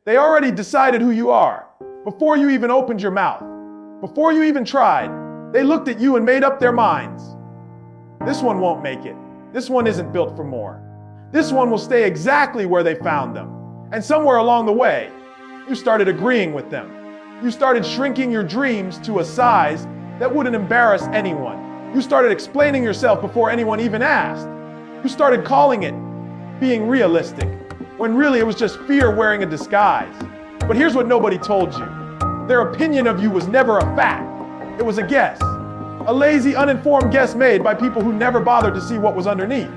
They already decided who you are before you even opened your mouth. Before you even tried, they looked at you and made up their minds. This one won't make it. This one isn't built for more. This one will stay exactly where they found them. And somewhere along the way, you started agreeing with them. You started shrinking your dreams to a size that wouldn't embarrass anyone. You started explaining yourself before anyone even asked. You started calling it being realistic, when really it was just fear wearing a disguise. But here's what nobody told you. Their opinion of you was never a fact. It was a guess. A lazy, uninformed guess made by people who never bothered to see what was underneath.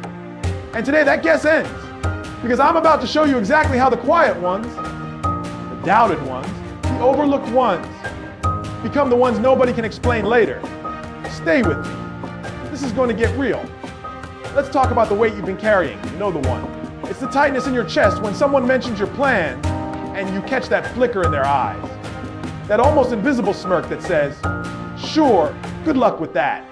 And today that guess ends, because I'm about to show you exactly how the quiet ones, the doubted ones, the overlooked ones, become the ones nobody can explain later. Stay with me. This is going to get real. Let's talk about the weight you've been carrying. You know the one. It's the tightness in your chest when someone mentions your plan and you catch that flicker in their eyes. That almost invisible smirk that says, "Sure, good luck with that."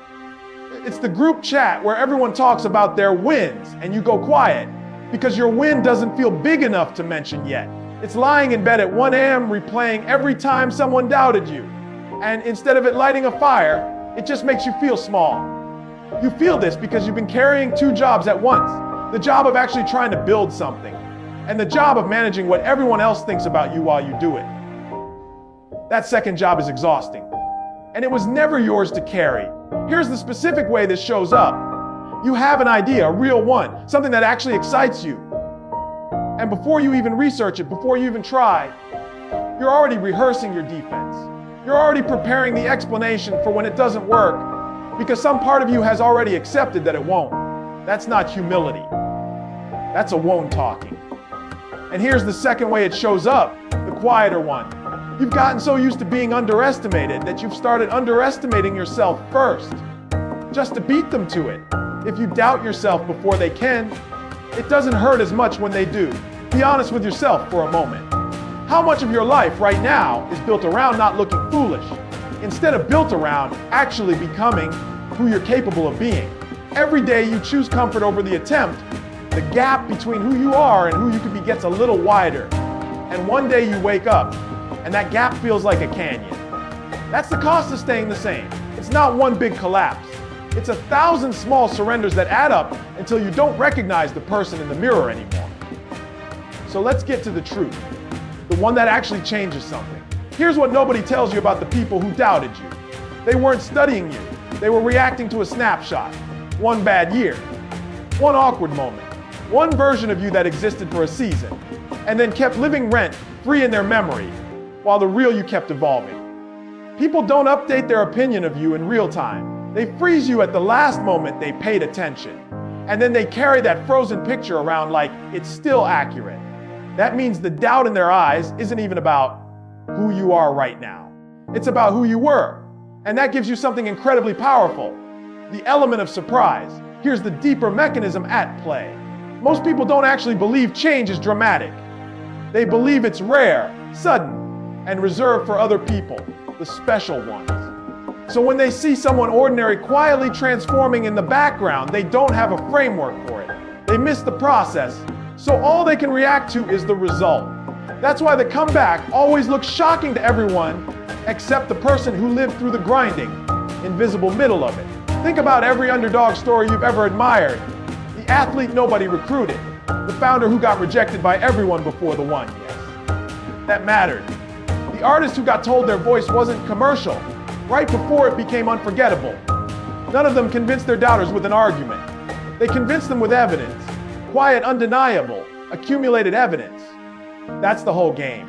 It's the group chat where everyone talks about their wins and you go quiet because your win doesn't feel big enough to mention yet. It's lying in bed at 1 a.m. replaying every time someone doubted you. And instead of it lighting a fire, it just makes you feel small. You feel this because you've been carrying 2 jobs at once. The job of actually trying to build something, and the job of managing what everyone else thinks about you while you do it. That second job is exhausting, and it was never yours to carry. Here's the specific way this shows up. You have an idea, a real one, something that actually excites you. And before you even research it, before you even try, you're already rehearsing your defense. You're already preparing the explanation for when it doesn't work, because some part of you has already accepted that it won't. That's not humility. That's a won't talking. And here's the second way it shows up, the quieter one. You've gotten so used to being underestimated that you've started underestimating yourself first, just to beat them to it. If you doubt yourself before they can, it doesn't hurt as much when they do. Be honest with yourself for a moment. How much of your life right now is built around not looking foolish, instead of built around actually becoming who you're capable of being? Every day you choose comfort over the attempt, the gap between who you are and who you could be gets a little wider. And one day you wake up, and that gap feels like a canyon. That's the cost of staying the same. It's not one big collapse. It's 1,000 small surrenders that add up until you don't recognize the person in the mirror anymore. So let's get to the truth, the one that actually changes something. Here's what nobody tells you about the people who doubted you. They weren't studying you. They were reacting to a snapshot, one bad year, one awkward moment, one version of you that existed for a season, and then kept living rent free in their memory, while the real you kept evolving. People don't update their opinion of you in real time. They freeze you at the last moment they paid attention. And then they carry that frozen picture around like it's still accurate. That means the doubt in their eyes isn't even about who you are right now. It's about who you were. And that gives you something incredibly powerful, the element of surprise. Here's the deeper mechanism at play. Most people don't actually believe change is dramatic. They believe it's rare, sudden, and reserved for other people, the special ones. So when they see someone ordinary quietly transforming in the background, they don't have a framework for it. They miss the process, so all they can react to is the result. That's why the comeback always looks shocking to everyone except the person who lived through the grinding, invisible middle of it. Think about every underdog story you've ever admired. The athlete nobody recruited, the founder who got rejected by everyone before the one, yes. That mattered. The artist who got told their voice wasn't commercial, right before it became unforgettable. None of them convinced their doubters with an argument. They convinced them with evidence, quiet, undeniable, accumulated evidence. That's the whole game.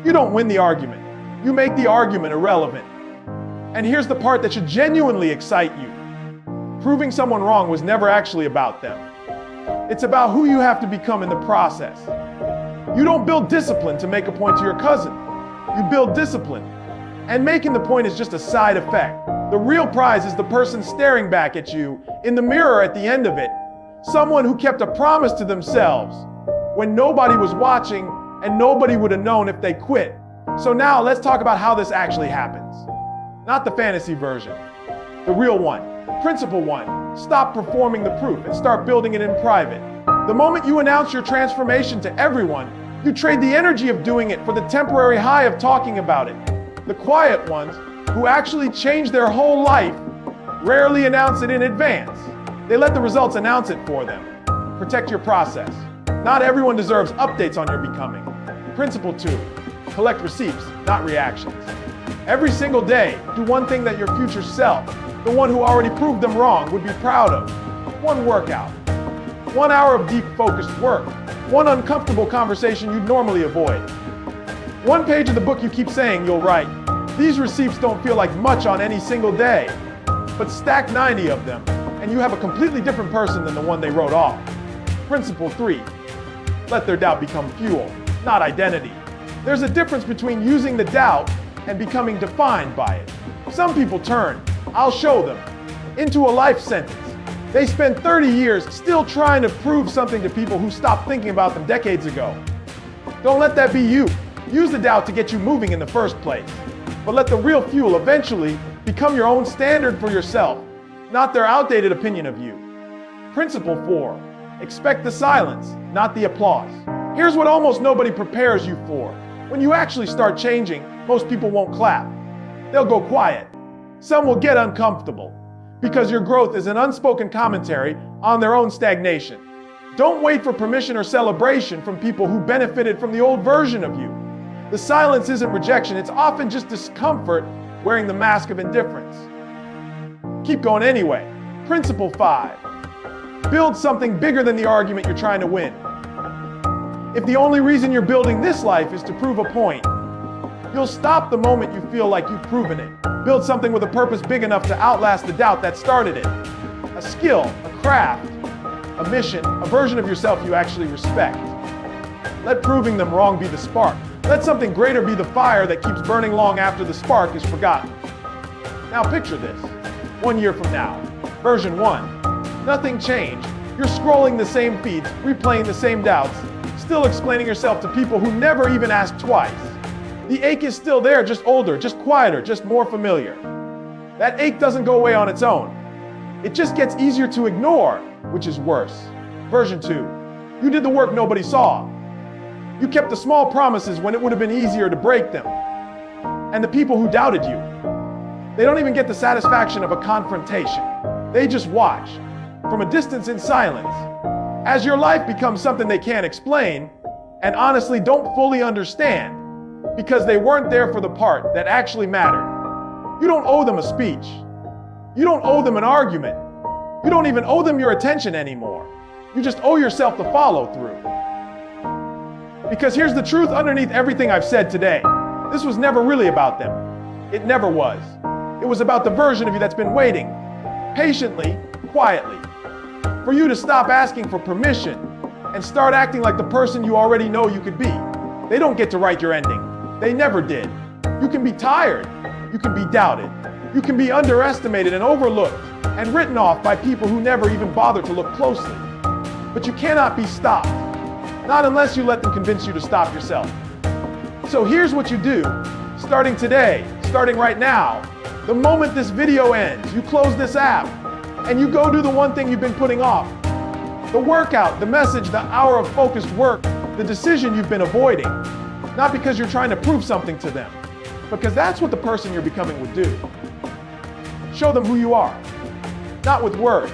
You don't win the argument. You make the argument irrelevant. And here's the part that should genuinely excite you. Proving someone wrong was never actually about them. It's about who you have to become in the process. You don't build discipline to make a point to your cousin. You build discipline. And making the point is just a side effect. The real prize is the person staring back at you in the mirror at the end of it. Someone who kept a promise to themselves when nobody was watching and nobody would have known if they quit. So now let's talk about how this actually happens. Not the fantasy version, the real one, principle one. Stop performing the proof and start building it in private. The moment you announce your transformation to everyone, You trade the energy of doing it for the temporary high of talking about it. The quiet ones, who actually change their whole life, rarely announce it in advance. They let the results announce it for them. Protect your process. Not everyone deserves updates on your becoming. Principle 2, collect receipts, not reactions. Every single day, do one thing that your future self, the one who already proved them wrong, would be proud of. One workout, 1 hour of deep focused work, one uncomfortable conversation you'd normally avoid, 1 page of the book you keep saying you'll write. These receipts don't feel like much on any single day, but stack 90 of them, and you have a completely different person than the one they wrote off. Principle 3, let their doubt become fuel, not identity. There's a difference between using the doubt and becoming defined by it. Some people turn, I'll show them, into a life sentence. They spend 30 years still trying to prove something to people who stopped thinking about them decades ago. Don't let that be you. Use the doubt to get you moving in the first place. But let the real fuel eventually become your own standard for yourself, not their outdated opinion of you. Principle 4, expect the silence, not the applause. Here's what almost nobody prepares you for. When you actually start changing, most people won't clap. They'll go quiet. Some will get uncomfortable, because your growth is an unspoken commentary on their own stagnation. Don't wait for permission or celebration from people who benefited from the old version of you. The silence isn't rejection, it's often just discomfort wearing the mask of indifference. Keep going anyway. Principle 5, build something bigger than the argument you're trying to win. If the only reason you're building this life is to prove a point, you'll stop the moment you feel like you've proven it. Build something with a purpose big enough to outlast the doubt that started it. A skill, a craft, a mission, a version of yourself you actually respect. Let proving them wrong be the spark. Let something greater be the fire that keeps burning long after the spark is forgotten. Now picture this. 1 year from now, version 1. Nothing changed. You're scrolling the same feeds, replaying the same doubts, still explaining yourself to people who never even asked twice. The ache is still there, just older, just quieter, just more familiar. That ache doesn't go away on its own. It just gets easier to ignore, which is worse. Version 2. You did the work nobody saw. You kept the small promises when it would have been easier to break them. And the people who doubted you, they don't even get the satisfaction of a confrontation. They just watch, from a distance in silence, as your life becomes something they can't explain, and honestly don't fully understand, because they weren't there for the part that actually mattered. You don't owe them a speech. You don't owe them an argument. You don't even owe them your attention anymore. You just owe yourself the follow through. Because here's the truth underneath everything I've said today. This was never really about them. It never was. It was about the version of you that's been waiting, patiently, quietly, for you to stop asking for permission and start acting like the person you already know you could be. They don't get to write your ending. They never did. You can be tired. You can be doubted. You can be underestimated and overlooked and written off by people who never even bothered to look closely. But you cannot be stopped. Not unless you let them convince you to stop yourself. So here's what you do. Starting today, starting right now, the moment this video ends, you close this app and you go do the one thing you've been putting off. The workout, the message, the hour of focused work, the decision you've been avoiding. Not because you're trying to prove something to them, because that's what the person you're becoming would do. Show them who you are, not with words,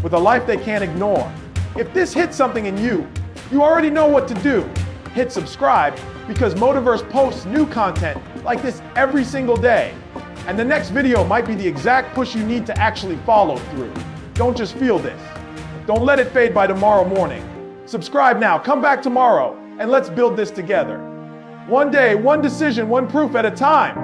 with a life they can't ignore. If this hits something in you, you already know what to do. Hit subscribe, because Motiverse posts new content like this every single day. And the next video might be the exact push you need to actually follow through. Don't just feel this. Don't let it fade by tomorrow morning. Subscribe now, come back tomorrow, and let's build this together. One day, one decision, one proof at a time.